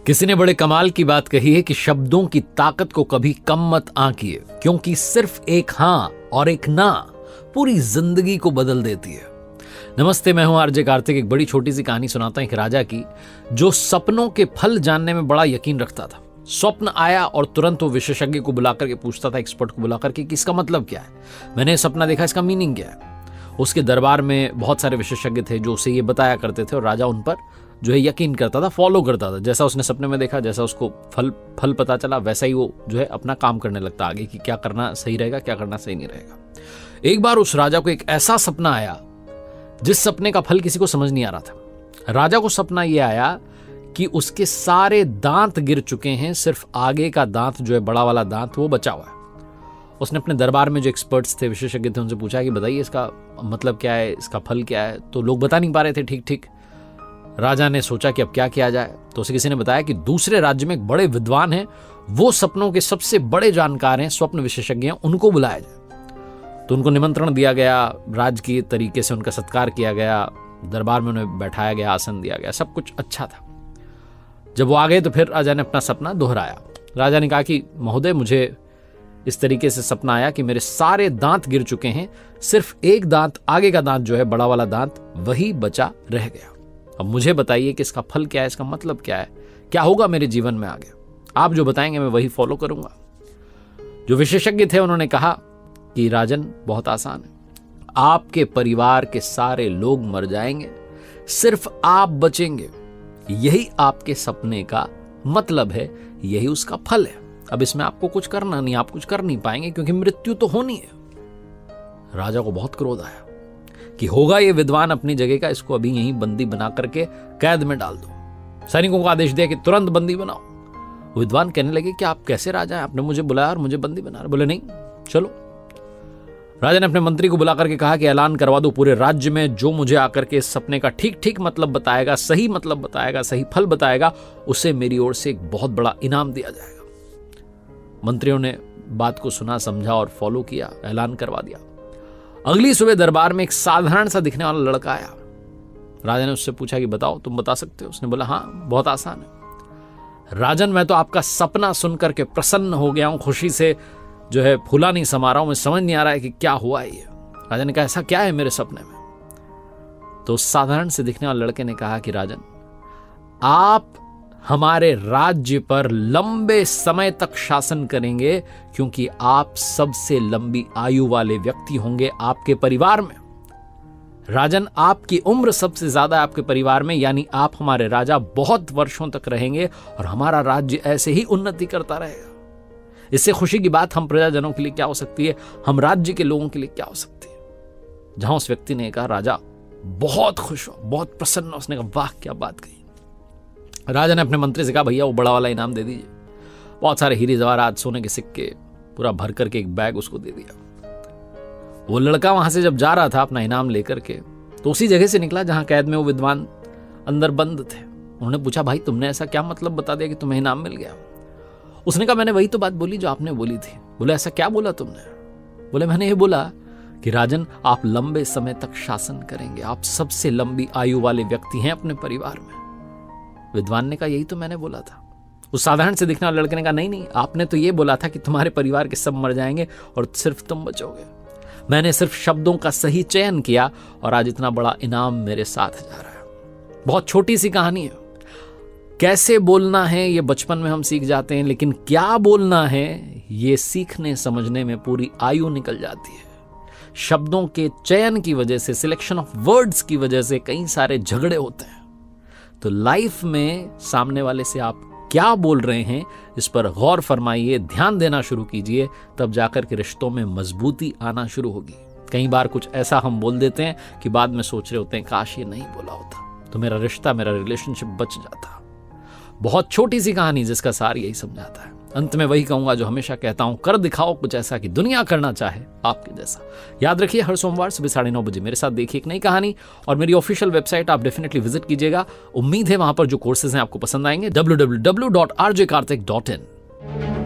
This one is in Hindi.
किसी ने बड़े कमाल की बात कही है कि शब्दों की ताकत को कभी कम मत आंकिए, क्योंकि सिर्फ एक हां और एक ना पूरी जिंदगी को बदल देती है। नमस्ते, मैं हूं आरजे कार्तिक। एक बड़ी छोटी सी कहानी सुनाता हूं एक राजा की, जो सपनों के फल जानने में बड़ा यकीन रखता था। स्वप्न आया और तुरंत वो विशेषज्ञ को बुलाकर के पूछता था, एक्सपर्ट को बुलाकर के, कि इसका मतलब क्या है, मैंने सपना देखा, इसका मीनिंग क्या है। उसके दरबार में बहुत सारे विशेषज्ञ थे जो उसे ये बताया करते थे और राजा उन पर जो है यकीन करता था, फॉलो करता था। जैसा उसने सपने में देखा, जैसा उसको फल पता चला, वैसा ही वो जो है अपना काम करने लगता आगे, कि क्या करना सही रहेगा, क्या करना सही नहीं रहेगा। एक बार उस राजा को एक ऐसा सपना आया जिस सपने का फल किसी को समझ नहीं आ रहा था। राजा को सपना यह आया कि उसके सारे दांत गिर चुके हैं, सिर्फ आगे का दांत जो है, बड़ा वाला दांत, वो बचा हुआ है। उसने अपने दरबार में जो एक्सपर्ट्स थे, विशेषज्ञ थे, उनसे पूछा कि बताइए इसका मतलब क्या है, इसका फल क्या है। तो लोग बता नहीं पा रहे थे ठीक। राजा ने सोचा कि अब क्या किया जाए। तो उसे किसी ने बताया कि दूसरे राज्य में एक बड़े विद्वान हैं, वो सपनों के सबसे बड़े जानकार हैं, स्वप्न विशेषज्ञ हैं, उनको बुलाया जाए। तो उनको निमंत्रण दिया गया, राज की तरीके से उनका सत्कार किया गया, दरबार में उन्हें बैठाया गया, आसन दिया गया, सब कुछ अच्छा था। जब वो आ गए तो फिर राजा ने अपना सपना दोहराया। राजा ने कहा कि महोदय, मुझे इस तरीके से सपना आया कि मेरे सारे दांत गिर चुके हैं, सिर्फ एक दांत, आगे का दांत जो है, बड़ा वाला दांत, वही बचा रह गया। अब मुझे बताइए कि इसका फल क्या है, इसका मतलब क्या है, क्या होगा मेरे जीवन में आगे। आप जो बताएंगे मैं वही फॉलो करूंगा। जो विशेषज्ञ थे उन्होंने कहा कि राजन, बहुत आसान है, आपके परिवार के सारे लोग मर जाएंगे, सिर्फ आप बचेंगे। यही आपके सपने का मतलब है, यही उसका फल है। अब इसमें आपको कुछ करना नहीं, आप कुछ कर नहीं पाएंगे, क्योंकि मृत्यु तो होनी है। राजा को बहुत क्रोध आया कि होगा ये विद्वान अपनी जगह का, इसको अभी यहीं बंदी बना करके कैद में डाल दो। सैनिकों को आदेश दिया कि तुरंत बंदी बनाओ। विद्वान कहने लगे कि आप कैसे राजा हैं, आपने मुझे बुलाया और मुझे बंदी बना रहे। बोले नहीं, चलो। राजा ने अपने मंत्री को बुला करके कहा कि ऐलान करवा दो पूरे राज्य में, जो मुझे आकर के इस सपने का ठीक मतलब बताएगा, सही मतलब बताएगा, सही फल बताएगा, उसे मेरी ओर से एक बहुत बड़ा इनाम दिया जाएगा। मंत्रियों ने बात को सुना, समझा और फॉलो किया, ऐलान करवा दिया। अगली सुबह दरबार में एक साधारण सा दिखने वाला लड़का आया। राजा ने उससे पूछा कि बताओ, तुम बता सकते हो? उसने बोला, हाँ, बहुत आसान है राजन, मैं तो आपका सपना सुनकर के प्रसन्न हो गया हूं, खुशी से जो है फूला नहीं समा रहा हूं, मुझे समझ नहीं आ रहा है कि क्या हुआ है ये। राजा ने कहा, ऐसा क्या है मेरे सपने में? तो उस साधारण से दिखने वाले लड़के ने कहा कि राजन, आप हमारे राज्य पर लंबे समय तक शासन करेंगे, क्योंकि आप सबसे लंबी आयु वाले व्यक्ति होंगे आपके परिवार में। राजन, आपकी उम्र सबसे ज्यादा आपके परिवार में, यानी आप हमारे राजा बहुत वर्षों तक रहेंगे और हमारा राज्य ऐसे ही उन्नति करता रहेगा। इससे खुशी की बात हम प्रजाजनों के लिए क्या हो सकती है, हम राज्य के लोगों के लिए क्या हो सकती है। जहां उस व्यक्ति ने कहा, राजा बहुत खुश हो, बहुत प्रसन्न हो। उसने कहा, वाह, क्या बात कही। राजा ने अपने मंत्री से कहा, भैया वो बड़ा वाला इनाम दे दीजिए। बहुत सारे हीरे जवाहरात, सोने के सिक्के पूरा भर करके एक बैग उसको दे दिया। वो लड़का वहां से जब जा रहा था अपना इनाम लेकर के, तो उसी जगह से निकला जहां कैद में वो विद्वान अंदर बंद थे। उन्होंने पूछा, भाई तुमने ऐसा क्या मतलब बता दिया कि तुम्हें इनाम मिल गया? उसने कहा, मैंने वही तो बात बोली जो आपने बोली थी। बोले, ऐसा क्या बोला तुमने? बोले, मैंने ये बोला कि राजन, आप लंबे समय तक शासन करेंगे, आप सबसे लंबी आयु वाले व्यक्ति हैं अपने परिवार में। विद्वान ने कहा, यही तो मैंने बोला था। उस साधारण से दिखने वाले लड़के ने कहा, नहीं, आपने तो ये बोला था कि तुम्हारे परिवार के सब मर जाएंगे और सिर्फ तुम बचोगे। मैंने सिर्फ शब्दों का सही चयन किया और आज इतना बड़ा इनाम मेरे साथ जा रहा है। बहुत छोटी सी कहानी है। कैसे बोलना है ये बचपन में हम सीख जाते हैं, लेकिन क्या बोलना है ये सीखने समझने में पूरी आयु निकल जाती है। शब्दों के चयन की वजह से, सिलेक्शन ऑफ वर्ड्स की वजह से कई सारे झगड़े होते हैं। तो लाइफ में सामने वाले से आप क्या बोल रहे हैं, इस पर गौर फरमाइए, ध्यान देना शुरू कीजिए, तब जाकर के रिश्तों में मजबूती आना शुरू होगी। कई बार कुछ ऐसा हम बोल देते हैं कि बाद में सोच रहे होते हैं, काश ये नहीं बोला होता तो मेरा रिश्ता, मेरा रिलेशनशिप बच जाता। बहुत छोटी सी कहानी जिसका सार यही समझाता है। अंत में वही कहूंगा जो हमेशा कहता हूं, कर दिखाओ कुछ ऐसा कि दुनिया करना चाहे आपके जैसा। याद रखिए, हर सोमवार सुबह 9:30 बजे मेरे साथ देखिए एक नई कहानी, और मेरी ऑफिशियल वेबसाइट आप डेफिनेटली विजिट कीजिएगा। उम्मीद है वहां पर जो कोर्सेज हैं आपको पसंद आएंगे। www.rjkartik.in